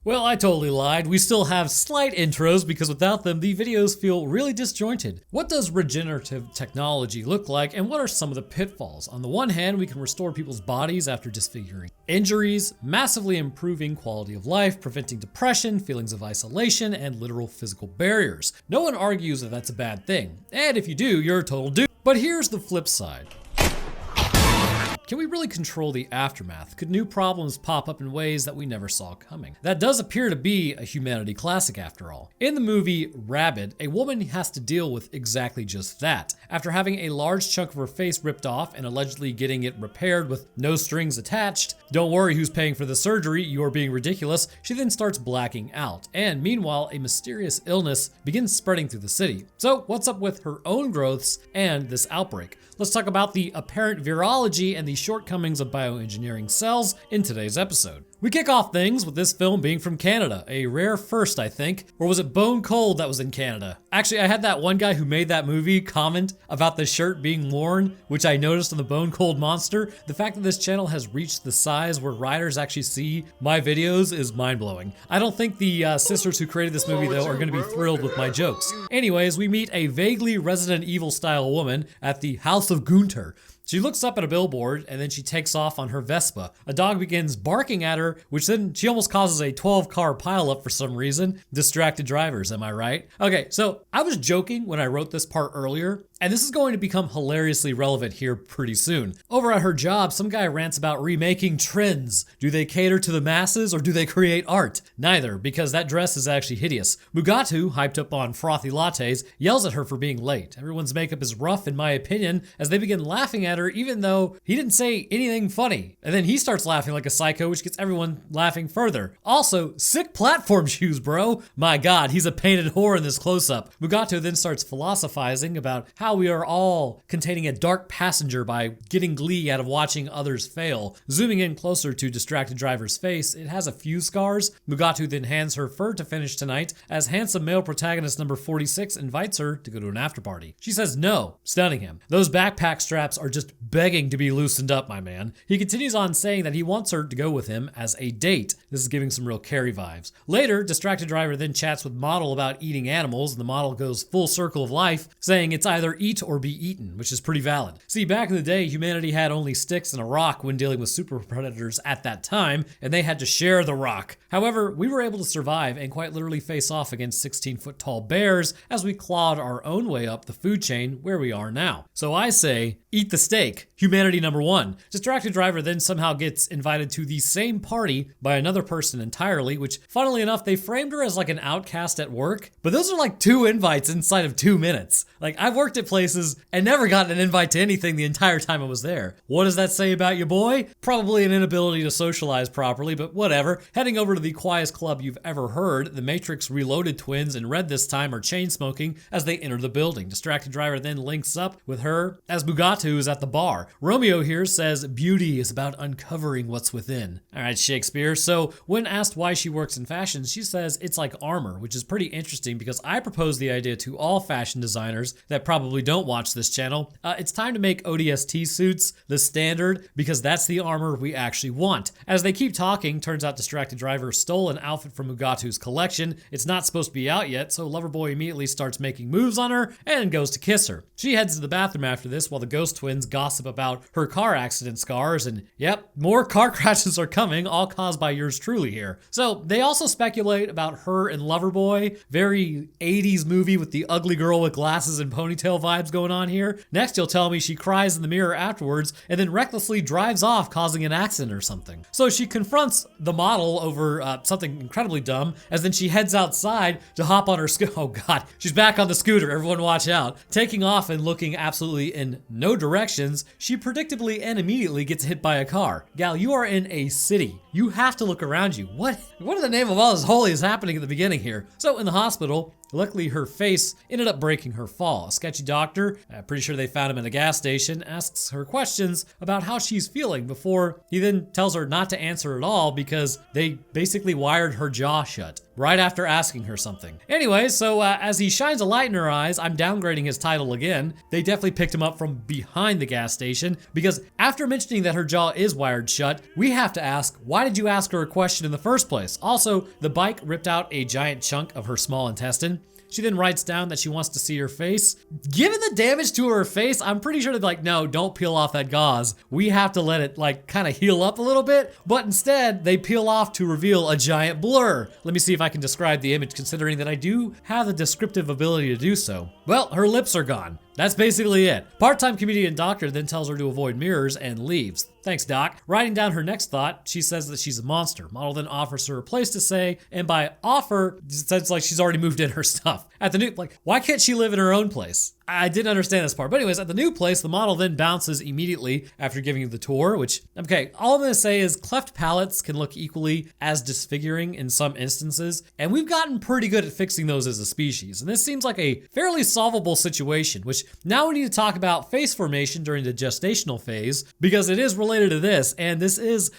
Well, I totally lied. We still have slight intros because without them, the videos feel really disjointed. What does regenerative technology look like, and what are some of the pitfalls? On the one hand, we can restore people's bodies after disfiguring injuries, massively improving quality of life, preventing depression, feelings of isolation, and literal physical barriers. No one argues that that's a bad thing, and if you do, you're a total dude. But here's the flip side. Can we really control the aftermath? Could new problems pop up in ways that we never saw coming? That does appear to be a humanity classic after all. In the movie Rabid, a woman has to deal with exactly just that. After having a large chunk of her face ripped off and allegedly getting it repaired with no strings attached, don't worry who's paying for the surgery, you're being ridiculous, she then starts blacking out. And meanwhile, a mysterious illness begins spreading through the city. So what's up with her own growths and this outbreak? Let's talk about the apparent virology and the shortcomings of bioengineering cells in today's episode. We kick off things with this film being from Canada, a rare first, I think. Or was it Bone Cold that was in Canada? Actually, I had that one guy who made that movie comment about the shirt being worn, which I noticed on the Bone Cold Monster. The fact that this channel has reached the size where writers actually see my videos is mind-blowing. I don't think the sisters who created this movie, though, are going to be thrilled with my jokes. Anyways, we meet a vaguely Resident Evil-style woman at the House of Gunter. She looks up at a billboard and then she takes off on her Vespa. A dog begins barking at her, which then she almost causes a 12-car pileup for some reason. Distracted drivers, am I right? Okay, so I was joking when I wrote this part earlier, and this is going to become hilariously relevant here pretty soon. Over at her job, some guy rants about remaking trends. Do they cater to the masses or do they create art? Neither, because that dress is actually hideous. Mugatu, hyped up on frothy lattes, yells at her for being late. Everyone's makeup is rough in my opinion, as they begin laughing at her even though he didn't say anything funny. And then he starts laughing like a psycho, which gets everyone laughing further. Also, sick platform shoes, bro. My God, he's a painted whore in this close-up. Mugatu then starts philosophizing about how we are all containing a dark passenger by getting glee out of watching others fail. Zooming in closer to distracted driver's face, it has a few scars. Mugatu then hands her fur to finish tonight as handsome male protagonist number 46 invites her to go to an after party. She says no, stunning him. Those backpack straps are just begging to be loosened up, my man. He continues on saying that he wants her to go with him as a date. This is giving some real Carrie vibes. Later, distracted driver then chats with model about eating animals, and the model goes full circle of life, saying it's either eat or be eaten, which is pretty valid. See, back in the day, humanity had only sticks and a rock when dealing with super predators at that time, and they had to share the rock. However, we were able to survive and quite literally face off against 16-foot tall bears as we clawed our own way up the food chain where we are now. So I say, eat the steak. Humanity number one. Distracted driver then somehow gets invited to the same party by another person entirely, which funnily enough, they framed her as like an outcast at work, but those are like 2 invites inside of 2 minutes. Like, I've worked at places and never gotten an invite to anything the entire time I was there. What does that say about your boy? Probably an inability to socialize properly, but whatever. Heading over to the quietest club you've ever heard, the Matrix Reloaded twins in red this time are chain smoking as they enter the building. Distracted driver then links up with her as Mugatu is at the bar. Romeo here says beauty is about uncovering what's within. All right, Shakespeare. So when asked why she works in fashion, she says it's like armor, which is pretty interesting because I propose the idea to all fashion designers that probably don't watch this channel. It's time to make ODST suits the standard because that's the armor we actually want. As they keep talking, turns out distracted driver stole an outfit from Mugatu's collection. It's not supposed to be out yet, so Loverboy immediately starts making moves on her and goes to kiss her. She heads to the bathroom after this while the ghost twins gossip about her car accident scars, and yep, more car crashes are coming, all caused by yours truly here. So they also speculate about her and Loverboy, very 80s movie with the ugly girl with glasses and ponytail vibes going on here. Next, you'll tell me she cries in the mirror afterwards and then recklessly drives off causing an accident or something. So she confronts the model over something incredibly dumb, as then she heads outside to hop on her scooter. Oh God, she's back on the scooter, everyone watch out. Taking off and looking absolutely in no directions, she predictably and immediately gets hit by a car. Gal, you are in a city. You have to look around you. What in the name of all this holy is happening at the beginning here? So in the hospital, luckily her face ended up breaking her fall. A sketchy doctor, pretty sure they found him at a gas station, asks her questions about how she's feeling before he then tells her not to answer at all because they basically wired her jaw shut right after asking her something. Anyway, so as he shines a light in her eyes, I'm downgrading his title again. They definitely picked him up from behind the gas station because after mentioning that her jaw is wired shut, we have to ask, why did you ask her a question in the first place? Also, the bike ripped out a giant chunk of her small intestine. She then writes down that she wants to see her face. Given the damage to her face, I'm pretty sure they're like, no, don't peel off that gauze. We have to let it like kind of heal up a little bit. But instead, they peel off to reveal a giant blur. Let me see if I can describe the image, considering that I do have the descriptive ability to do so. Well, her lips are gone. That's basically it. Part-time comedian doctor then tells her to avoid mirrors and leaves. Thanks, doc. Writing down her next thought, she says that she's a monster. Model then offers her a place to stay, and by offer, it's like she's already moved in her stuff. At the new, like, why can't she live in her own place? I didn't understand this part. But anyways, at the new place, the model then bounces immediately after giving you the tour, which, okay, all I'm gonna say is cleft palates can look equally as disfiguring in some instances, and we've gotten pretty good at fixing those as a species. And this seems like a fairly solvable situation, which now we need to talk about face formation during the gestational phase, because it is related to this, and this is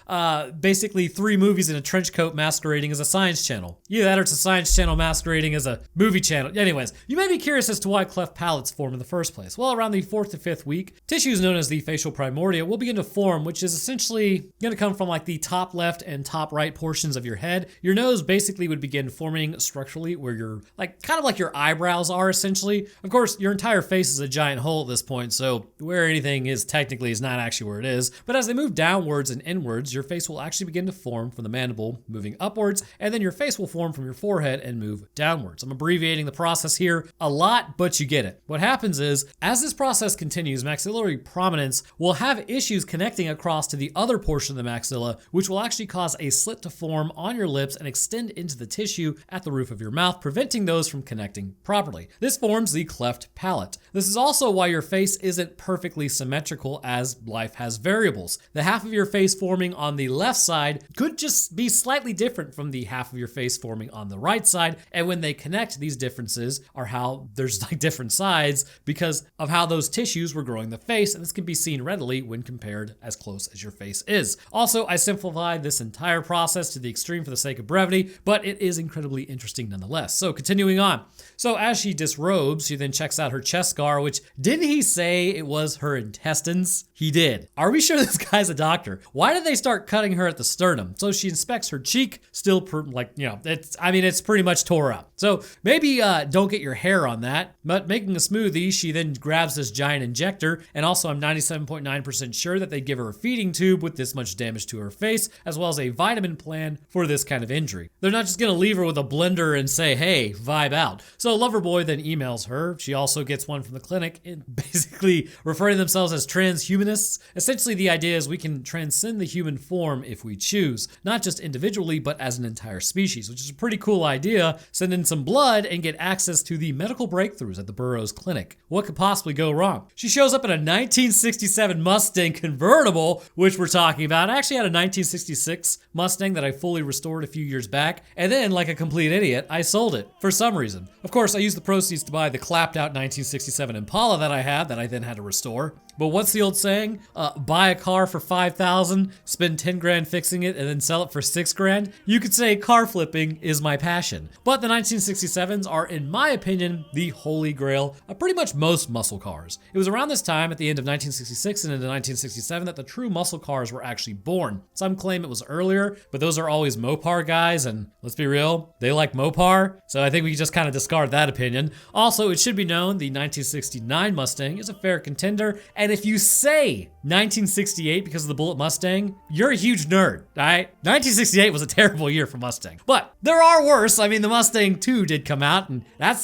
basically 3 movies in a trench coat masquerading as a science channel. Either that or it's a science channel masquerading as a movie channel. Anyways, you may be curious as to why cleft palates form in the first place. Well, around the 4th to 5th week, tissues known as the facial primordia will begin to form, which is essentially going to come from like the top left and top right portions of your head. Your nose basically would begin forming structurally where your, like, kind of like your eyebrows are essentially. Of course, your entire face is a giant hole at this point, so where anything is technically is not actually where it is. But as they move downwards and inwards, your face will actually begin to form from the mandible moving upwards, and then your face will form from your forehead and move downwards. I'm abbreviating the process here a lot, but you get it. What happens is, as this process continues, maxillary prominence will have issues connecting across to the other portion of the maxilla, which will actually cause a slit to form on your lips and extend into the tissue at the roof of your mouth, preventing those from connecting properly. This forms the cleft palate. This is also why your face isn't perfectly symmetrical, as life has variables. The half of your face forming on the left side could just be slightly different from the half of your face forming on the right side, and when they connect, these differences are how there's like different sides because of how those tissues were growing the face, and this can be seen readily when compared as close as your face is. Also, I simplified this entire process to the extreme for the sake of brevity, but it is incredibly interesting nonetheless. So continuing on. So as she disrobes, she then checks out her chest scar, which, didn't he say it was her intestines? He did. Are we sure this guy's a doctor? Why did they start cutting her at the sternum? So she inspects her cheek, still it's pretty much tore up. So maybe don't get your hair on that, but making a smoothie, she then grabs this giant injector, and also I'm 97.9% sure that they give her a feeding tube with this much damage to her face, as well as a vitamin plan for this kind of injury. They're not just gonna leave her with a blender and say, hey, vibe out. So Loverboy then emails her. She also gets one from the clinic, basically referring to themselves as transhumanists. Essentially, the idea is we can transcend the human form if we choose, not just individually, but as an entire species, which is a pretty cool idea. Send in some blood and get access to the medical breakthroughs at the Burroughs Clinic. What could possibly go wrong? She shows up in a 1967 Mustang convertible, which we're talking about. I actually had a 1966 Mustang that I fully restored a few years back, and then, like a complete idiot, I sold it for some reason. Of course, I used the proceeds to buy the clapped out 1967 Impala that I had that I then had to restore. But what's the old saying? Buy a car for $5,000, spend 10 grand fixing it, and then sell it for 6 grand? You could say car flipping is my passion. But the 1967s are, in my opinion, the holy grail of pretty much most muscle cars. It was around this time, at the end of 1966 and into 1967, that the true muscle cars were actually born. Some claim it was earlier, but those are always Mopar guys, and let's be real, they like Mopar, so I think we can just kind of discard that opinion. Also, it should be known the 1969 Mustang is a fair contender, and if you say 1968 because of the Bullet Mustang, you're a huge nerd, alright? 1968 was a terrible year for Mustang, but there are worse. I mean, the Mustang 2 did come out, and that's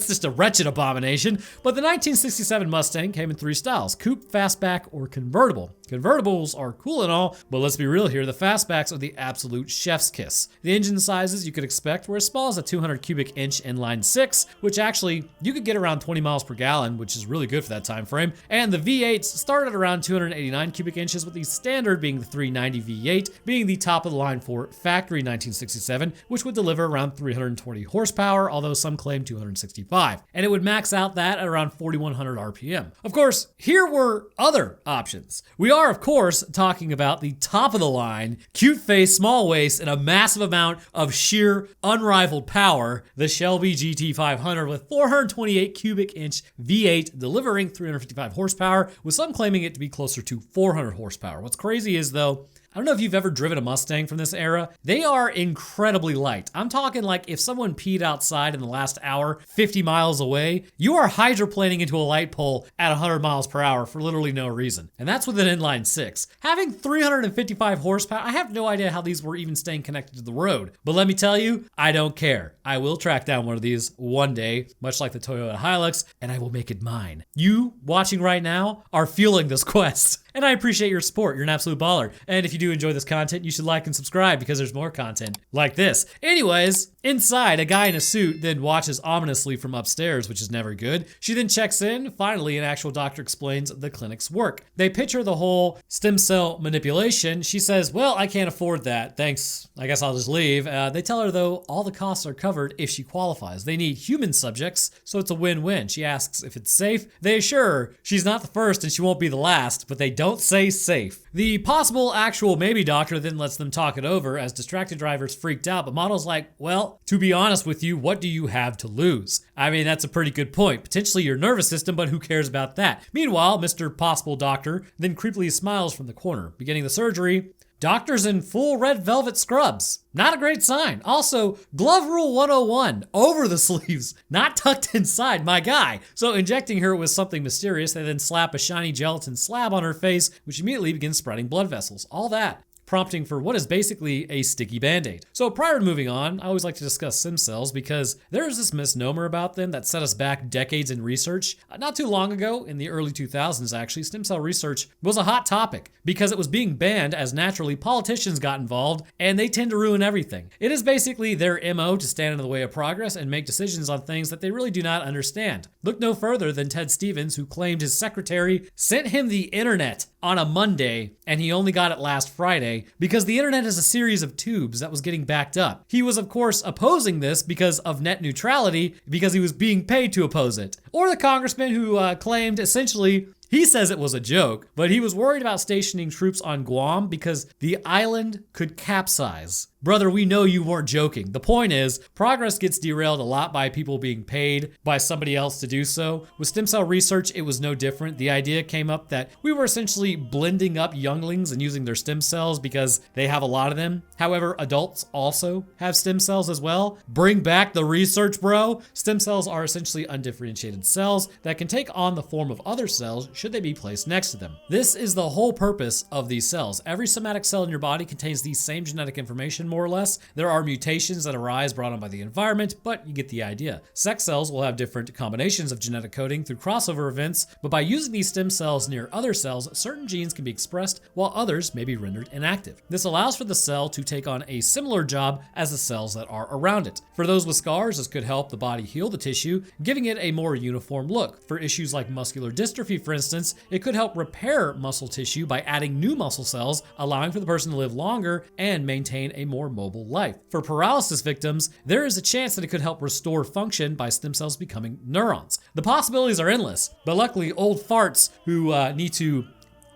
just a wretched abomination. But the 1967 Mustang came in 3 styles: coupe, fastback, or convertible. Convertibles are cool and all, but let's be real here, the fastbacks are the absolute chef's kiss. The engine sizes you could expect were as small as a 200 cubic inch inline 6, which actually you could get around 20 miles per gallon, which is really good for that time frame. And the V8s started around 289 cubic inches, with the standard being the 390 V8, being the top of the line for factory 1967, which would deliver around 320 horsepower, although some claim 265. And it would max out that at around 4,100 RPM. Of course, here were other options. We are, of course, talking about the top of the line, cute face, small waist, and a massive amount of sheer, unrivaled power, the Shelby GT500 with 428 cubic inch V8 delivering 355 horsepower, with some claiming it to be closer to 400 horsepower. What's crazy is, though, I don't know if you've ever driven a Mustang from this era. They are incredibly light. I'm talking like if someone peed outside in the last hour 50 miles away, you are hydroplaning into a light pole at 100 miles per hour for literally no reason. And that's with an inline six. Having 355 horsepower, I have no idea how these were even staying connected to the road. But let me tell you, I don't care. I will track down one of these one day, much like the Toyota Hilux, and I will make it mine. You watching right now are fueling this quest. And I appreciate your support. You're an absolute baller. And if you do enjoy this content, you should like and subscribe because there's more content like this. Anyways, inside, a guy in a suit then watches ominously from upstairs, which is never good. She then checks in. Finally, an actual doctor explains the clinic's work. They pitch her the whole stem cell manipulation. She says, well, I can't afford that. Thanks. I guess I'll just leave. They tell her, though, all the costs are covered if she qualifies. They need human subjects, so it's a win-win. She asks if it's safe. They assure her she's not the first and she won't be the last, but they don't say safe. The possible actual maybe doctor then lets them talk it over as distracted drivers freaked out, but Model's like, well, to be honest with you, what do you have to lose? I mean, that's a pretty good point. Potentially your nervous system, but who cares about that? Meanwhile, Mr. Possible Doctor then creepily smiles from the corner. Beginning the surgery, doctors in full red velvet scrubs. Not a great sign. Also, glove rule 101, over the sleeves, not tucked inside, my guy. So injecting her with something mysterious, they then slap a shiny gelatin slab on her face, which immediately begins spreading blood vessels. All that prompting for what is basically a sticky band-aid. So prior to moving on, I always like to discuss stem cells because there's this misnomer about them that set us back decades in research. Not too long ago, in the early 2000s actually, stem cell research was a hot topic because it was being banned as naturally politicians got involved and they tend to ruin everything. It is basically their MO to stand in the way of progress and make decisions on things that they really do not understand. Look no further than Ted Stevens, who claimed his secretary sent him the internet on a Monday and he only got it last Friday because the internet is a series of tubes that was getting backed up. He was of course opposing this because of net neutrality because he was being paid to oppose it. Or the congressman who claimed essentially he says it was a joke, but he was worried about stationing troops on Guam because the island could capsize. Brother, we know you weren't joking. The point is, progress gets derailed a lot by people being paid by somebody else to do so. With stem cell research, it was no different. The idea came up that we were essentially blending up younglings and using their stem cells because they have a lot of them. However, adults also have stem cells as well. Bring back the research, bro. Stem cells are essentially undifferentiated cells that can take on the form of other cells should they be placed next to them. This is the whole purpose of these cells. Every somatic cell in your body contains the same genetic information, more or less. There are mutations that arise brought on by the environment, but you get the idea. Sex cells will have different combinations of genetic coding through crossover events, but by using these stem cells near other cells, certain genes can be expressed while others may be rendered inactive. This allows for the cell to take on a similar job as the cells that are around it. For those with scars, this could help the body heal the tissue, giving it a more uniform look. For issues like muscular dystrophy, for instance, it could help repair muscle tissue by adding new muscle cells, allowing for the person to live longer and maintain a more mobile life. For paralysis victims, there is a chance that it could help restore function by stem cells becoming neurons. The possibilities are endless, but luckily old farts who need to...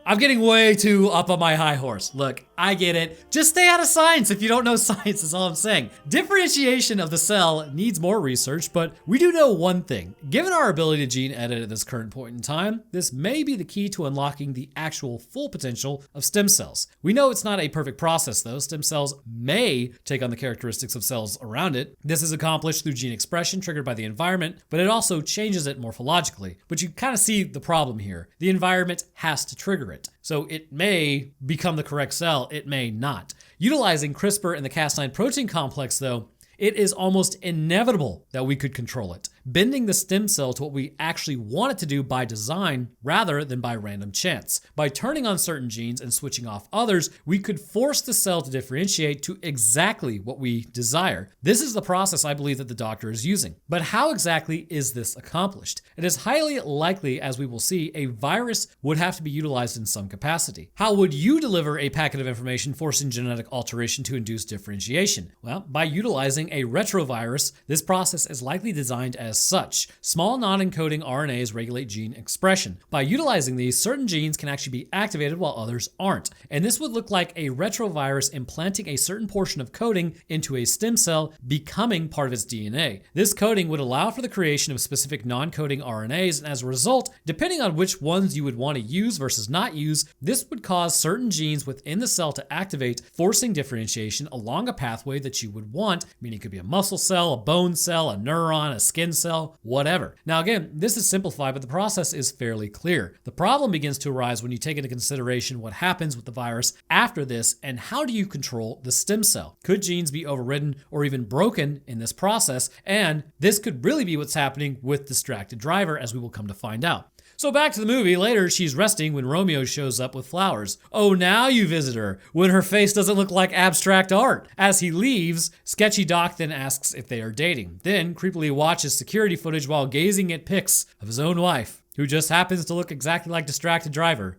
I'm getting way too up on my high horse. Look, I get it. Just stay out of science if you don't know science, is all I'm saying. Differentiation of the cell needs more research, but we do know one thing. Given our ability to gene edit at this current point in time, this may be the key to unlocking the actual full potential of stem cells. We know it's not a perfect process though. Stem cells may take on the characteristics of cells around it. This is accomplished through gene expression triggered by the environment, but it also changes it morphologically. But you kind of see the problem here. The environment has to trigger it. So it may become the correct cell, it may not. Utilizing CRISPR and the Cas9 protein complex though, it is almost inevitable that we could control it, bending the stem cell to what we actually want it to do by design rather than by random chance. By turning on certain genes and switching off others, we could force the cell to differentiate to exactly what we desire. This is the process I believe that the doctor is using. But how exactly is this accomplished? It is highly likely, as we will see, a virus would have to be utilized in some capacity. How would you deliver a packet of information forcing genetic alteration to induce differentiation? Well, by utilizing a retrovirus. This process is likely designed as as such. Small non-encoding RNAs regulate gene expression. By utilizing these, certain genes can actually be activated while others aren't. And this would look like a retrovirus implanting a certain portion of coding into a stem cell, becoming part of its DNA. This coding would allow for the creation of specific non-coding RNAs, and as a result, depending on which ones you would want to use versus not use, this would cause certain genes within the cell to activate, forcing differentiation along a pathway that you would want, meaning it could be a muscle cell, a bone cell, a neuron, a skin cell, whatever. Now again, this is simplified, but the process is fairly clear. The problem begins to arise when you take into consideration what happens with the virus after this, and how do you control the stem cell? Could genes be overridden or even broken in this process? And this could really be what's happening with Distracted Driver, as we will come to find out. So back to the movie. Later, she's resting when Romeo shows up with flowers. Oh, now you visit her, when her face doesn't look like abstract art. As he leaves, Sketchy Doc then asks if they are dating, then creepily watches security footage while gazing at pics of his own wife, who just happens to look exactly like Distracted Driver.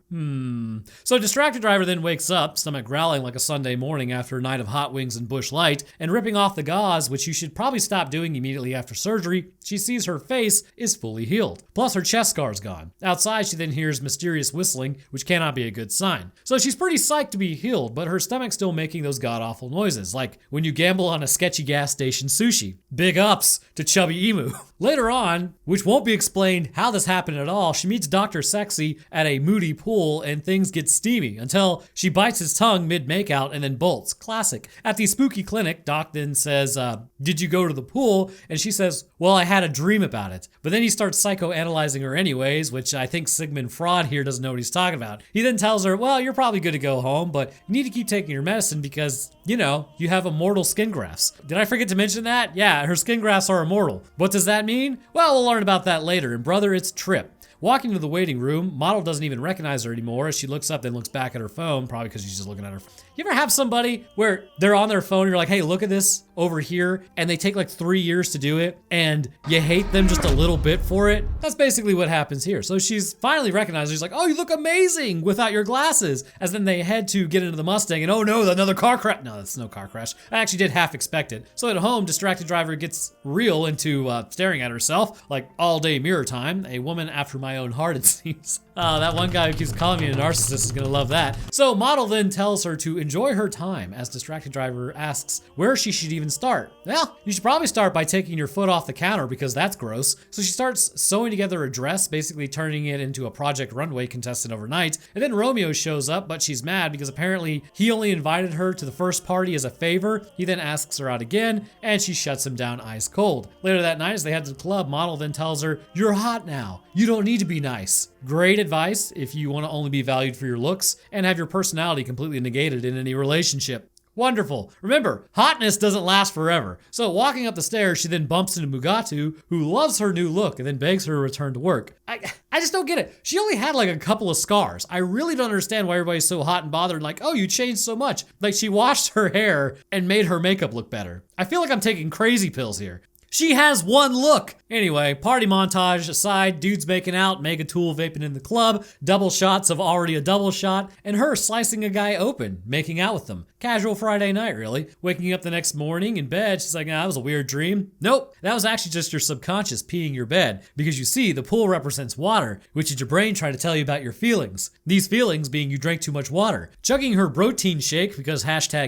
So Distracted Driver then wakes up, stomach growling like a Sunday morning after a night of hot wings and bush light, and ripping off the gauze, which you should probably stop doing immediately after surgery. She sees her face is fully healed. Plus her chest scar is gone. Outside, she then hears mysterious whistling, which cannot be a good sign. So she's pretty psyched to be healed, but her stomach's still making those god-awful noises, like when you gamble on a sketchy gas station sushi. Big ups to Chubby Emu. Later on, which won't be explained how this happened at all, she meets Dr. Sexy at a moody pool and things get steamy until she bites his tongue mid-makeout and then bolts. Classic. At the spooky clinic, Doc then says, did you go to the pool? And she says, well, I had a dream about it. But then he starts psychoanalyzing her anyways, which I think Sigmund Freud here doesn't know what he's talking about. He then tells her, well, you're probably good to go home, but you need to keep taking your medicine because, you know, you have immortal skin grafts. Did I forget to mention that? Yeah, her skin grafts are immortal. What does that mean? Well, we'll learn about that later. And brother, it's Trip. Walking to the waiting room, Model doesn't even recognize her anymore as she looks up, then looks back at her phone, probably because she's just looking at her. You ever have somebody where they're on their phone and you're like, hey, look at this over here, and they take like 3 years to do it, and you hate them just a little bit for it? That's basically what happens here. So she's finally recognized. She's like, oh, you look amazing without your glasses. As then they head to get into the Mustang, and oh no, another car crash. No, that's no car crash. I actually did half expect it. So at home, Distracted Driver gets real into staring at herself, like all day mirror time. A woman after my own heart, it seems. That one guy who keeps calling me a narcissist is gonna love that. So Model then tells her to enjoy her time as Distracted Driver asks where she should even start. Well, you should probably start by taking your foot off the counter because that's gross. So she starts sewing together a dress, basically turning it into a Project Runway contestant overnight. And then Romeo shows up, but she's mad because apparently he only invited her to the first party as a favor. He then asks her out again, and she shuts him down ice cold. Later that night, as they head to the club, Model then tells her, you're hot now. You don't need to be nice. Great advice if you want to only be valued for your looks and have your personality completely negated in any relationship. Wonderful. Remember, hotness doesn't last forever. So walking up the stairs, she then bumps into Mugatu, who loves her new look and then begs her to return to work. I just don't get it. She only had like a couple of scars. I really don't understand why everybody's so hot and bothered, like, oh, you changed so much. Like she washed her hair and made her makeup look better. I feel like I'm taking crazy pills here. She has one look. Anyway, party montage aside, dudes making out, Mega Tool vaping in the club, double shots of already a double shot, and her slicing a guy open, making out with them. Casual Friday night, really. Waking up the next morning in bed, she's like, that was a weird dream. Nope, that was actually just your subconscious peeing your bed. Because you see, the pool represents water, which is your brain trying to tell you about your feelings. These feelings being you drank too much water. Chugging her protein shake because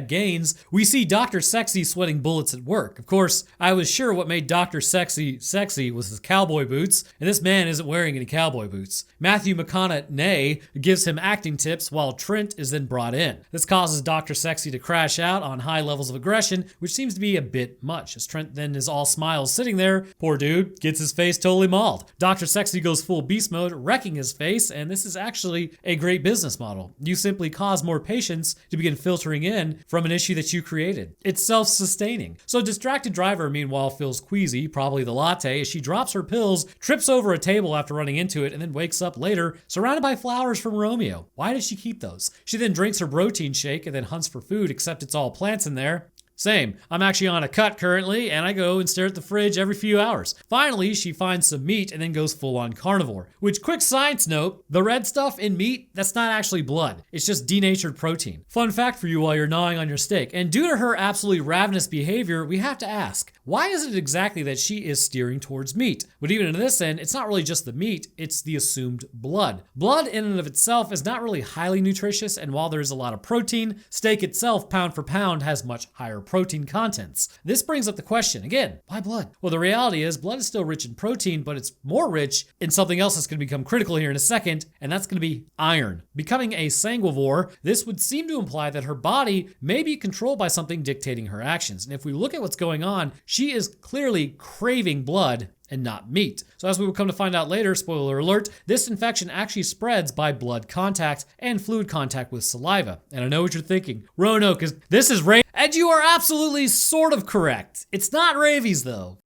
#gains, we see Dr. Sexy sweating bullets at work. Of course, I was sure what made Dr. Sexy sexy was his cowboy boots, and this man isn't wearing any cowboy boots. Matthew McConaughey gives him acting tips while Trent is then brought in. This causes Dr. Sexy to crash out on high levels of aggression, which seems to be a bit much, as Trent then is all smiles sitting there. Poor dude gets his face totally mauled. Dr. Sexy goes full beast mode, wrecking his face, and this is actually a great business model. You simply cause more patients to begin filtering in from an issue that you created. It's self-sustaining. So Distracted Driver, meanwhile, feels queasy, probably the latte, as she drops her pills, trips over a table after running into it, and then wakes up later surrounded by flowers from Romeo. Why does she keep those? She then drinks her protein shake and then hunts for food, except it's all plants in there. Same. I'm actually on a cut currently, and I go and stare at the fridge every few hours. Finally, she finds some meat and then goes full on carnivore. Which, quick science note, the red stuff in meat, that's not actually blood. It's just denatured protein. Fun fact for you while you're gnawing on your steak. And due to her absolutely ravenous behavior, we have to ask, why is it exactly that she is steering towards meat? But even in this end, it's not really just the meat, it's the assumed blood. Blood in and of itself is not really highly nutritious, and while there's a lot of protein, steak itself, pound for pound, has much higher protein contents. This brings up the question, again, why blood? Well, the reality is blood is still rich in protein, but it's more rich in something else that's going to become critical here in a second, and that's going to be iron. Becoming a sanguivore, this would seem to imply that her body may be controlled by something dictating her actions. And if we look at what's going on, she is clearly craving blood and not meat. So as we will come to find out later, spoiler alert, this infection actually spreads by blood contact and fluid contact with saliva. And I know what you're thinking, Roanoke, this is rabies. And you are absolutely sort of correct. It's not rabies though.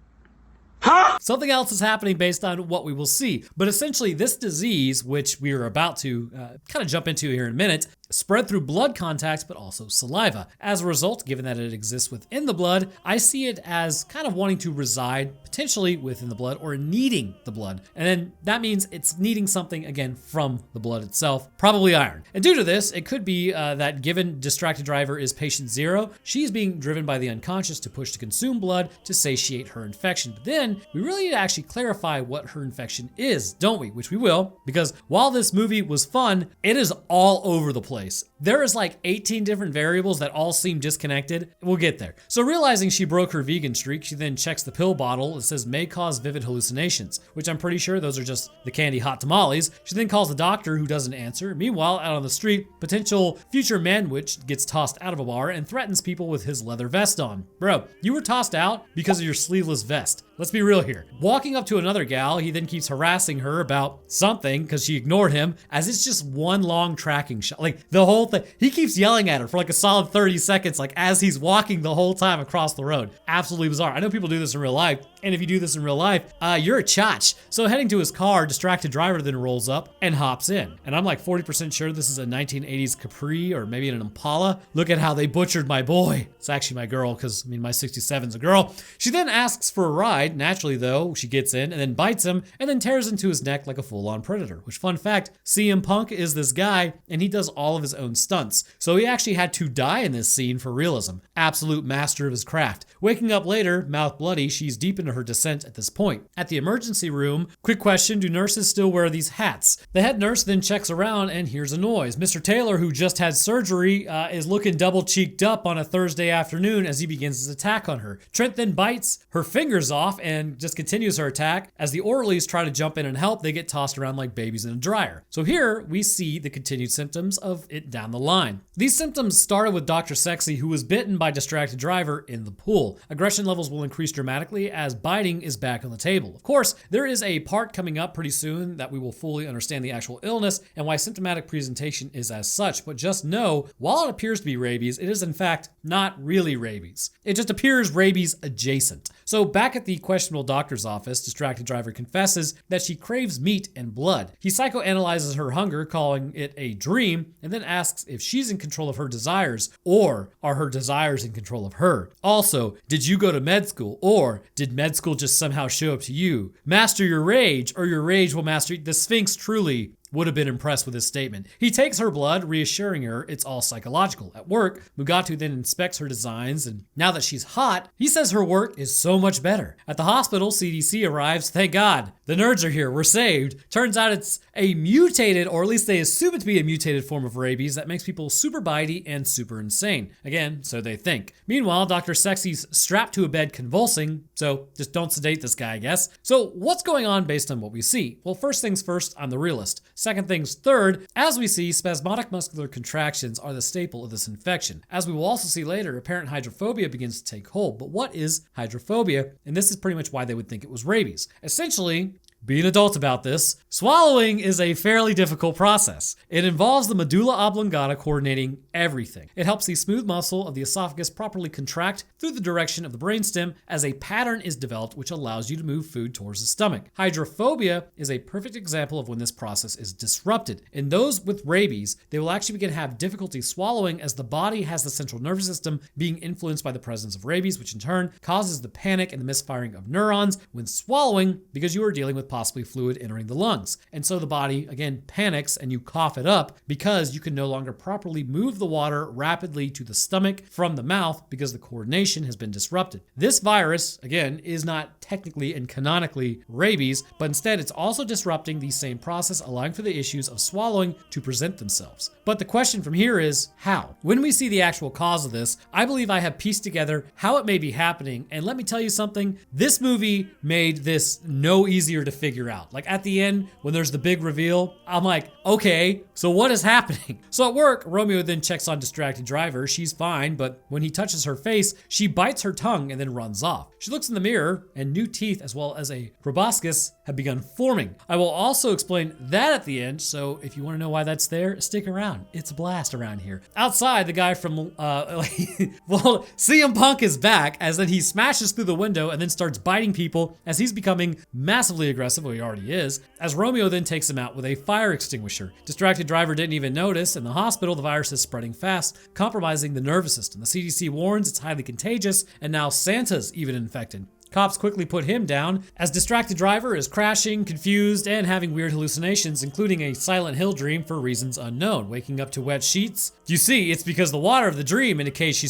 Huh? Something else is happening based on what we will see. But essentially this disease, which we are about to kind of jump into here in a minute, spread through blood contact, but also saliva. As a result, given that it exists within the blood, I see it as kind of wanting to reside potentially within the blood or needing the blood. And then that means it's needing something, again, from the blood itself, probably iron. And due to this, it could be that given distracted driver is patient 0, she's being driven by the unconscious to push to consume blood to satiate her infection. But then we really need to actually clarify what her infection is, don't we? Which we will, because while this movie was fun, it is all over the place. There is like 18 different variables that all seem disconnected. We'll get there. So realizing she broke her vegan streak, she then checks the pill bottle. It says may cause vivid hallucinations, which I'm pretty sure those are just the candy hot tamales. She then calls the doctor, who doesn't answer. Meanwhile, out on the street, potential future man-witch gets tossed out of a bar and threatens people with his leather vest on. Bro, you were tossed out because of your sleeveless vest. Let's be real here. Walking up to another gal, he then keeps harassing her about something because she ignored him, as it's just one long tracking shot. Like the whole thing, he keeps yelling at her for like a solid 30 seconds, like as he's walking the whole time across the road. Absolutely bizarre. I know people do this in real life, and if you do this in real life, you're a chotch. So heading to his car, distracted driver then rolls up and hops in. And I'm like 40% sure this is a 1980s Capri or maybe an Impala. Look at how they butchered my boy. It's actually my girl, because I mean my 67's a girl. She then asks for a ride. Naturally though, she gets in and then bites him and then tears into his neck like a full-on predator. Which, fun fact, CM Punk is this guy and he does all of his own stunts. So he actually had to die in this scene for realism. Absolute master of his craft. Waking up later, mouth bloody, she's deep into her descent at this point. At the emergency room, quick question, do nurses still wear these hats? The head nurse then checks around and hears a noise. Mr. Taylor, who just had surgery, is looking double-cheeked up on a Thursday afternoon as he begins his attack on her. Trent then bites her fingers off and just continues her attack. As the orderlies try to jump in and help, they get tossed around like babies in a dryer. So here we see the continued symptoms of it down the line. These symptoms started with Dr. Sexy, who was bitten by distracted driver in the pool. Aggression levels will increase dramatically as biting is back on the table. Of course, there is a part coming up pretty soon that we will fully understand the actual illness and why symptomatic presentation is as such, but just know, while it appears to be rabies, it is in fact not really rabies. It just appears rabies adjacent. So back at the questionable doctor's office, distracted driver confesses that she craves meat and blood. He psychoanalyzes her hunger, calling it a dream, and then asks if she's in control of her desires, or are her desires in control of her. Also, did you go to med school, or did med school just somehow show up to you? Master your rage, or your rage will master you. The Sphinx truly would have been impressed with his statement. He takes her blood, reassuring her it's all psychological. At work, Mugatu then inspects her designs, and now that she's hot, he says her work is so much better. At the hospital, CDC arrives. Thank God. The nerds are here. We're saved. Turns out it's a mutated, or at least they assume it to be a mutated form of rabies that makes people super bitey and super insane. Again, so they think. Meanwhile, Dr. Sexy's strapped to a bed convulsing, so just don't sedate this guy, I guess. So what's going on based on what we see? Well, first things first, I'm the realist. Second things third, as we see, spasmodic muscular contractions are the staple of this infection. As we will also see later, apparent hydrophobia begins to take hold. But what is hydrophobia? And this is pretty much why they would think it was rabies. Essentially, be an adult about this. Swallowing is a fairly difficult process. It involves the medulla oblongata coordinating everything. It helps the smooth muscle of the esophagus properly contract through the direction of the brainstem as a pattern is developed which allows you to move food towards the stomach. Hydrophobia is a perfect example of when this process is disrupted. In those with rabies, they will actually begin to have difficulty swallowing as the body has the central nervous system being influenced by the presence of rabies, which in turn causes the panic and the misfiring of neurons when swallowing because you are dealing with possibly fluid entering the lungs. And so the body, again, panics and you cough it up because you can no longer properly move the water rapidly to the stomach from the mouth because the coordination has been disrupted. This virus, again, is not technically and canonically rabies, but instead it's also disrupting the same process, allowing for the issues of swallowing to present themselves. But the question from here is how? When we see the actual cause of this, I believe I have pieced together how it may be happening, and let me tell you something, this movie made this no easier to figure out. Like at the end, when there's the big reveal, I'm like, okay, so what is happening? So at work, Romeo then checks on distracted driver. She's fine, but when he touches her face, she bites her tongue and then runs off. She looks in the mirror and new teeth as well as a proboscis have begun forming. I will also explain that at the end, so if you want to know why that's there, stick around. It's a blast around here. Outside, the guy from, well, CM Punk is back as then he smashes through the window and then starts biting people as he's becoming massively aggressive, well, he already is, as Romeo then takes him out with a fire extinguisher. Distracted driver didn't even notice. In the hospital, the virus is spreading fast, compromising the nervous system. The CDC warns it's highly contagious, and now Santa's even infected. Cops quickly put him down as distracted driver is crashing, confused, and having weird hallucinations, including a Silent Hill dream for reasons unknown. Waking up to wet sheets. You see, it's because the water of the dream indicates she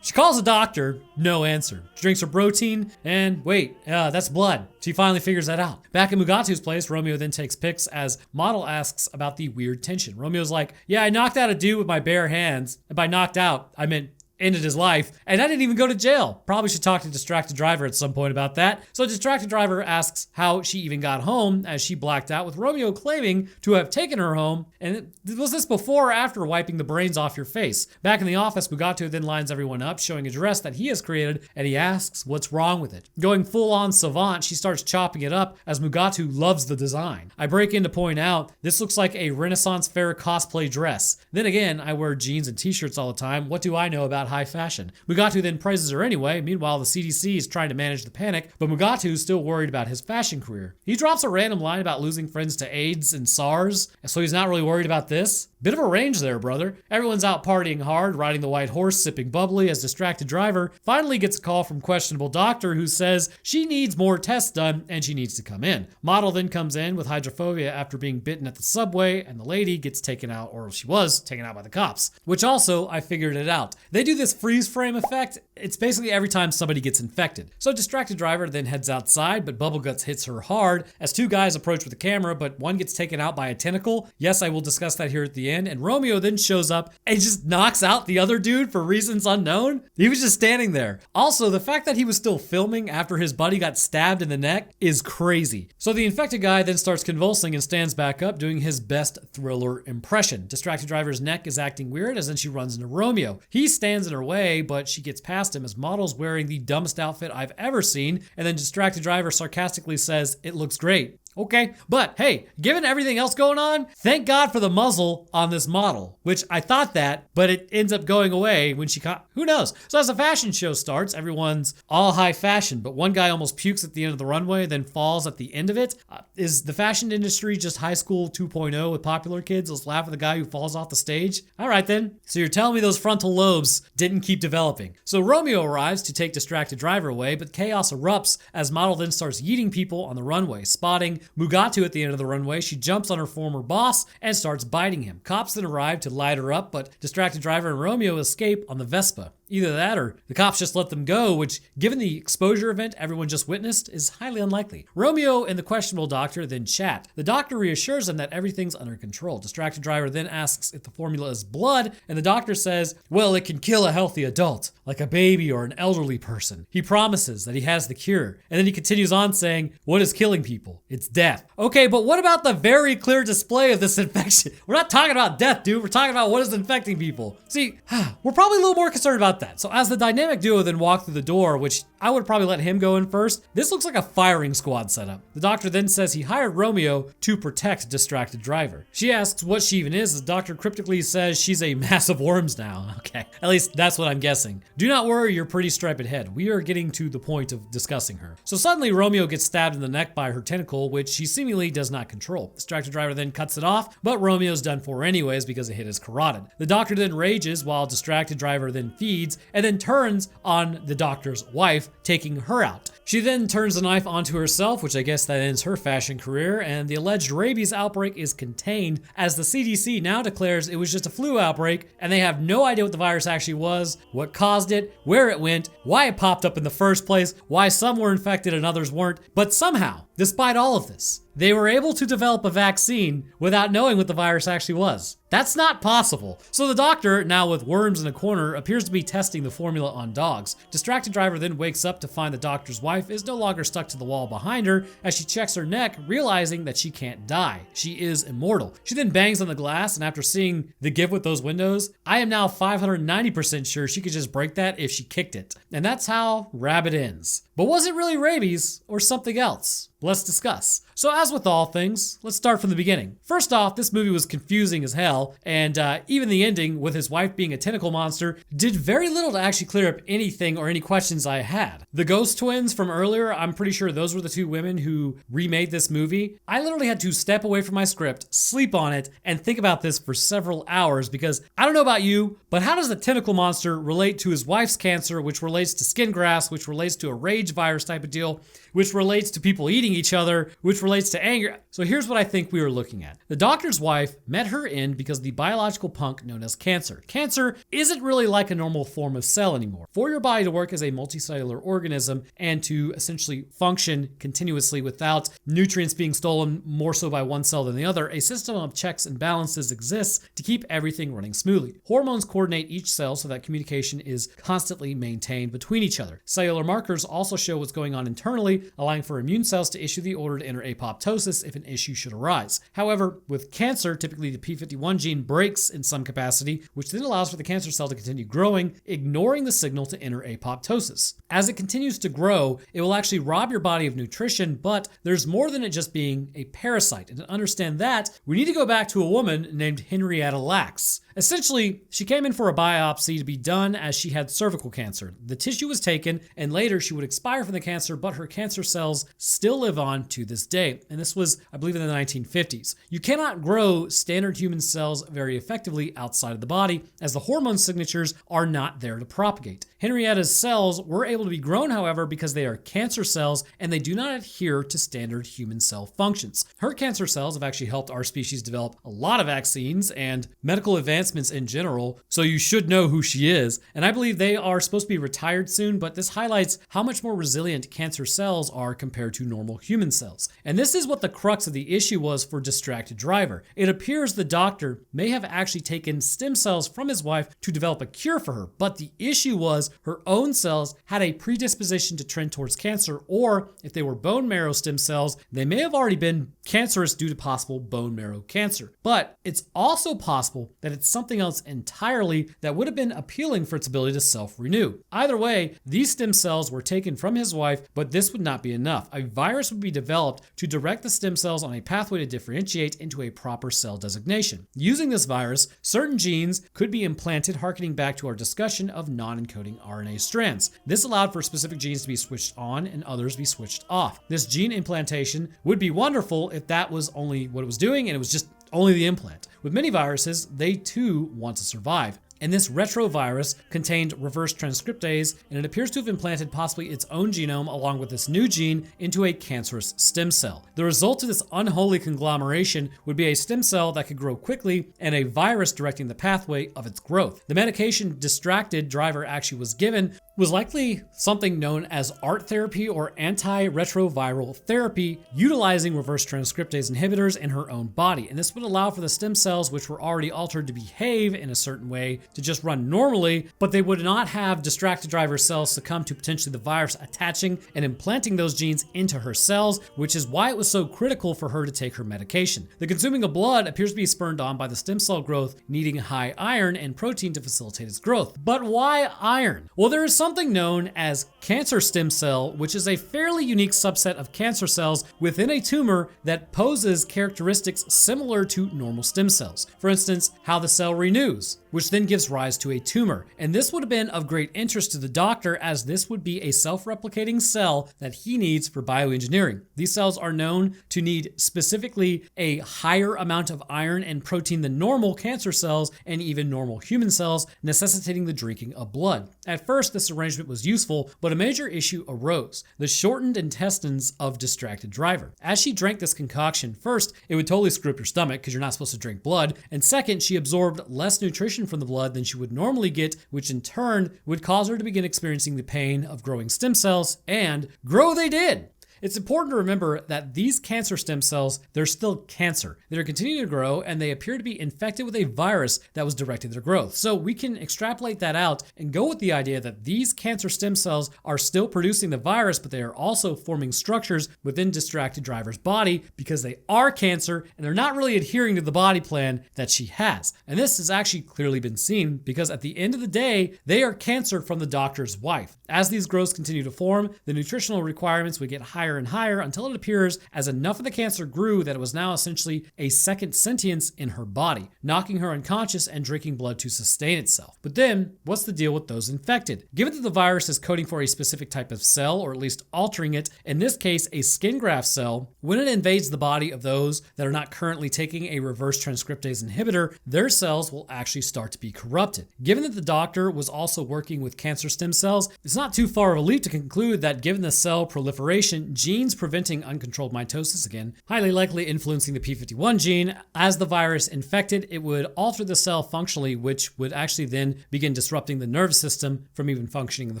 calls a doctor, no answer. She drinks her protein, and wait, that's blood. She finally figures that out. Back at Mugatu's place, Romeo then takes pics as Model asks about the weird tension. Romeo's like, yeah, I knocked out a dude with my bare hands. And by knocked out, I meant ended his life, and I didn't even go to jail. Probably should talk to Distracted Driver at some point about that. So Distracted Driver asks how she even got home as she blacked out, with Romeo claiming to have taken her home. And was this before or after wiping the brains off your face? Back in the office, Mugatu then lines everyone up, showing a dress that he has created, and he asks what's wrong with it. Going full on savant, she starts chopping it up as Mugatu loves the design. I break in to point out, this looks like a Renaissance fair cosplay dress. Then again, I wear jeans and t-shirts all the time. What do I know about high fashion? Mugatu then praises her anyway. Meanwhile, the CDC is trying to manage the panic, but Mugatu is still worried about his fashion career. He drops a random line about losing friends to AIDS and SARS, so he's not really worried about this. Bit of a range there, brother. Everyone's out partying hard, riding the white horse, sipping bubbly as Distracted Driver finally gets a call from questionable doctor who says she needs more tests done and she needs to come in. Model then comes in with hydrophobia after being bitten at the subway, and the lady gets taken out, or she was taken out by the cops, which also, I figured it out. They do this freeze frame effect. It's basically every time somebody gets infected. So Distracted Driver then heads outside, but Bubbleguts hits her hard as two guys approach with a camera, but one gets taken out by a tentacle. Yes, I will discuss that here at the end. And Romeo then shows up and just knocks out the other dude for reasons unknown. He was just standing there. Also, the fact that he was still filming after his buddy got stabbed in the neck is crazy. So the infected guy then starts convulsing and stands back up, doing his best Thriller impression. Distracted Driver's neck is acting weird as then she runs into Romeo. He stands in her way, but she gets past him as Model's wearing the dumbest outfit I've ever seen, and then Distracted Driver sarcastically says, "It looks great." Okay, but hey, given everything else going on, thank God for the muzzle on this model, which I thought that, but it ends up going away when she who knows? So as the fashion show starts, everyone's all high fashion, but one guy almost pukes at the end of the runway, then falls at the end of it. Is the fashion industry just high school 2.0 with popular kids? Let's laugh at the guy who falls off the stage. All right then. So you're telling me those frontal lobes didn't keep developing. So Romeo arrives to take Distracted Driver away, but chaos erupts as Model then starts yeeting people on the runway, spotting Mugatu at the end of the runway. She jumps on her former boss and starts biting him. Cops then arrive to light her up, but Distracted Driver and Romeo escape on the Vespa. Either that or the cops just let them go, which, given the exposure event everyone just witnessed, is highly unlikely. Romeo and the questionable doctor then chat. The doctor reassures them that everything's under control. Distracted Driver then asks if the formula is blood, and the doctor says, well, it can kill a healthy adult, like a baby or an elderly person. He promises that he has the cure, and then he continues on saying, what is killing people? It's death. Okay, but what about the very clear display of this infection? We're not talking about death, dude. We're talking about what is infecting people. See, we're probably a little more concerned about about that? So as the dynamic duo then walk through the door, which I would probably let him go in first, this looks like a firing squad setup. The doctor then says he hired Romeo to protect distracted driver. She asks what she even is. The doctor cryptically says she's a mass of worms now. Okay, at least that's what I'm guessing. Do not worry your pretty striped head. We are getting to the point of discussing her. So suddenly Romeo gets stabbed in the neck by her tentacle, which she seemingly does not control. Distracted driver then cuts it off, but Romeo's done for anyways because it hit his carotid. The doctor then rages while distracted driver then feeds and then turns on the doctor's wife, taking her out. She then turns the knife onto herself, which I guess that ends her fashion career, and the alleged rabies outbreak is contained as the CDC now declares it was just a flu outbreak and they have no idea what the virus actually was, what caused it, where it went, why it popped up in the first place, why some were infected and others weren't. But somehow, despite all of this, they were able to develop a vaccine without knowing what the virus actually was. That's not possible. So the doctor, now with worms in a corner, appears to be testing the formula on dogs. Distracted driver then wakes up to find the doctor's wife is no longer stuck to the wall behind her as she checks her neck, realizing that she can't die. She is immortal. She then bangs on the glass, and after seeing the gift with those windows, I am now 590% sure she could just break that if she kicked it. And that's how Rabid ends. But was it really rabies or something else? Let's discuss. So as with all things, let's start from the beginning. First off, this movie was confusing as hell, and even the ending with his wife being a tentacle monster did very little to actually clear up anything or any questions I had. The ghost twins from earlier, I'm pretty sure those were the two women who remade this movie. I literally had to step away from my script, sleep on it, and think about this for several hours because I don't know about you, but how does the tentacle monster relate to his wife's cancer, which relates to skin grafts, which relates to a rage virus type of deal, which relates to people eating each other, which relates to anger. So here's what I think we were looking at. The doctor's wife met her end because of the biological punk known as cancer. Cancer isn't really like a normal form of cell anymore. For your body to work as a multicellular organism and to essentially function continuously without nutrients being stolen more so by one cell than the other, a system of checks and balances exists to keep everything running smoothly. Hormones coordinate each cell so that communication is constantly maintained between each other. Cellular markers also show what's going on internally, allowing for immune cells to issue the order to enter apoptosis if an issue should arise. However, with cancer, typically the p51 gene breaks in some capacity, which then allows for the cancer cell to continue growing, ignoring the signal to enter apoptosis. As it continues to grow, it will actually rob your body of nutrition, but there's more than it just being a parasite. And to understand that, we need to go back to a woman named Henrietta Lacks. Essentially, she came in for a biopsy to be done as she had cervical cancer. The tissue was taken, and later she would expire from the cancer, but her cancer cells still live on to this day. And this was, I believe, in the 1950s. You cannot grow standard human cells very effectively outside of the body, as the hormone signatures are not there to propagate. Henrietta's cells were able to be grown, however, because they are cancer cells and they do not adhere to standard human cell functions. Her cancer cells have actually helped our species develop a lot of vaccines and medical advancements in general, so you should know who she is. And I believe they are supposed to be retired soon, but this highlights how much more resilient cancer cells are compared to normal human cells. And this is what the crux of the issue was for Distracted Driver. It appears the doctor may have actually taken stem cells from his wife to develop a cure for her, but the issue was her own cells had a predisposition to trend towards cancer, or if they were bone marrow stem cells, they may have already been cancerous due to possible bone marrow cancer. But it's also possible that it's something else entirely that would have been appealing for its ability to self-renew. Either way, these stem cells were taken from his wife, but this would not be enough. A virus would be developed to direct the stem cells on a pathway to differentiate into a proper cell designation. Using this virus, certain genes could be implanted, harkening back to our discussion of non-encoding RNA strands. This allowed for specific genes to be switched on and others be switched off. This gene implantation would be wonderful if that was only what it was doing and it was just only the implant. With many viruses, they too want to survive. And this retrovirus contained reverse transcriptase, and it appears to have implanted possibly its own genome along with this new gene into a cancerous stem cell. The result of this unholy conglomeration would be a stem cell that could grow quickly and a virus directing the pathway of its growth. The medication Distracted Driver actually was given was likely something known as art therapy or antiretroviral therapy, utilizing reverse transcriptase inhibitors in her own body. And this would allow for the stem cells, which were already altered, to behave in a certain way to just run normally, but they would not have distracted driver cells succumb to potentially the virus attaching and implanting those genes into her cells, which is why it was so critical for her to take her medication. The consuming of blood appears to be spurred on by the stem cell growth needing high iron and protein to facilitate its growth. But why iron? Well, there is something known as cancer stem cell, which is a fairly unique subset of cancer cells within a tumor that poses characteristics similar to normal stem cells. For instance, how the cell renews, which then gives rise to a tumor. And this would have been of great interest to the doctor, as this would be a self-replicating cell that he needs for bioengineering. These cells are known to need specifically a higher amount of iron and protein than normal cancer cells and even normal human cells, necessitating the drinking of blood. At first, this arrangement was useful, but a major issue arose: the shortened intestines of distracted driver. As she drank this concoction, first, it would totally screw up your stomach because you're not supposed to drink blood, and second, she absorbed less nutrition from the blood than she would normally get, which in turn would cause her to begin experiencing the pain of growing stem cells, and grow they did. It's important to remember that these cancer stem cells, they're still cancer. They're continuing to grow, and they appear to be infected with a virus that was directed their growth. So we can extrapolate that out and go with the idea that these cancer stem cells are still producing the virus, but they are also forming structures within distracted driver's body because they are cancer and they're not really adhering to the body plan that she has. And this has actually clearly been seen because at the end of the day, they are cancer from the doctor's wife. As these growths continue to form, the nutritional requirements would get higher and higher until it appears as enough of the cancer grew that it was now essentially a second sentience in her body, knocking her unconscious and drinking blood to sustain itself. But then, what's the deal with those infected? Given that the virus is coding for a specific type of cell, or at least altering it, in this case a skin graft cell, when it invades the body of those that are not currently taking a reverse transcriptase inhibitor, their cells will actually start to be corrupted. Given that the doctor was also working with cancer stem cells, it's not too far of a leap to conclude that given the cell proliferation, genes preventing uncontrolled mitosis, again, highly likely influencing the p51 gene, as the virus infected, it would alter the cell functionally, which would actually then begin disrupting the nervous system from even functioning in the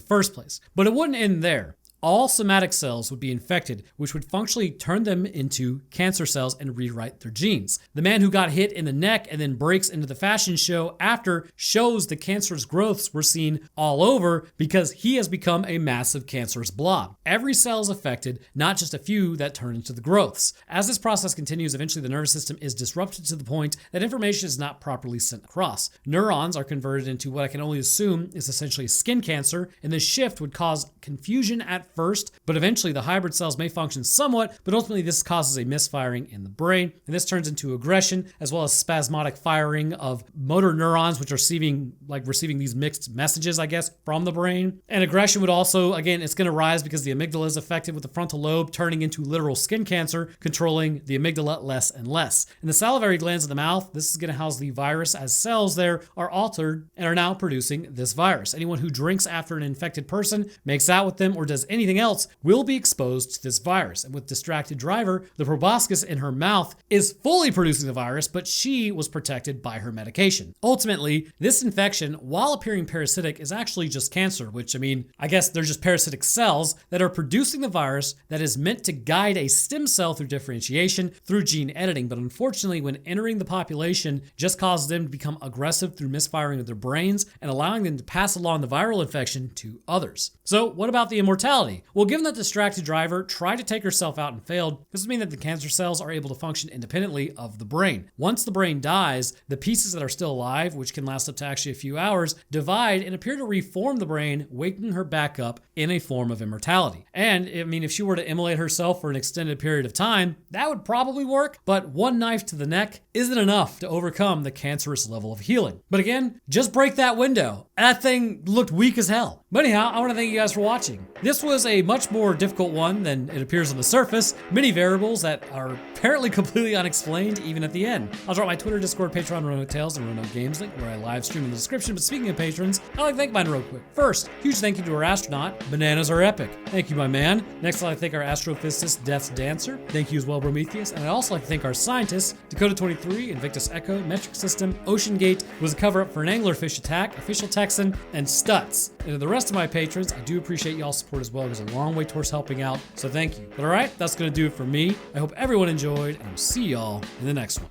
first place. But it wouldn't end there. All somatic cells would be infected, which would functionally turn them into cancer cells and rewrite their genes. The man who got hit in the neck and then breaks into the fashion show after shows the cancerous growths were seen all over because he has become a massive cancerous blob. Every cell is affected, not just a few that turn into the growths. As this process continues, eventually the nervous system is disrupted to the point that information is not properly sent across. Neurons are converted into what I can only assume is essentially skin cancer, and this shift would cause confusion at first, but eventually the hybrid cells may function somewhat, but ultimately this causes a misfiring in the brain, and this turns into aggression as well as spasmodic firing of motor neurons, which are receiving these mixed messages, I guess, from the brain. And aggression would also, again, it's going to rise because the amygdala is affected with the frontal lobe turning into literal skin cancer, controlling the amygdala less and less. In the salivary glands of the mouth, this is going to house the virus as cells there are altered and are now producing this virus. Anyone who drinks after an infected person, makes out with them, or does anything else will be exposed to this virus. And with distracted driver, the proboscis in her mouth is fully producing the virus, but she was protected by her medication. Ultimately, this infection, while appearing parasitic, is actually just cancer, which, I guess they're just parasitic cells that are producing the virus that is meant to guide a stem cell through differentiation through gene editing. But unfortunately, when entering the population, just causes them to become aggressive through misfiring of their brains and allowing them to pass along the viral infection to others. So what about the immortality? Well, given that distracted driver tried to take herself out and failed, this would mean that the cancer cells are able to function independently of the brain. Once the brain dies, the pieces that are still alive, which can last up to actually a few hours, divide and appear to reform the brain, waking her back up in a form of immortality. And if she were to immolate herself for an extended period of time, that would probably work, but one knife to the neck isn't enough to overcome the cancerous level of healing. But again, just break that window. That thing looked weak as hell. But anyhow, I want to thank you guys for watching. This was a much more difficult one than it appears on the surface. Many variables that are apparently completely unexplained even at the end. I'll drop my Twitter, Discord, Patreon, Roanoke Tales, and Roanoke Games link where I live stream in the description. But speaking of patrons, I'd like to thank mine real quick. First, huge thank you to our astronaut. Bananas are epic. Thank you, my man. Next, I'd like to thank our astrophysicist, Death's Dancer. Thank you as well, Prometheus. And I'd also like to thank our scientists, Dakota23, Invictus Echo, Metric System, Ocean Gate, was a cover-up for an anglerfish attack, Official Texan, and Stutz. And to the rest of my patrons, I do appreciate y'all's support as well. It goes a long way towards helping out, so thank you. But all right, that's going to do it for me. I hope everyone enjoyed, and I'll see y'all in the next one.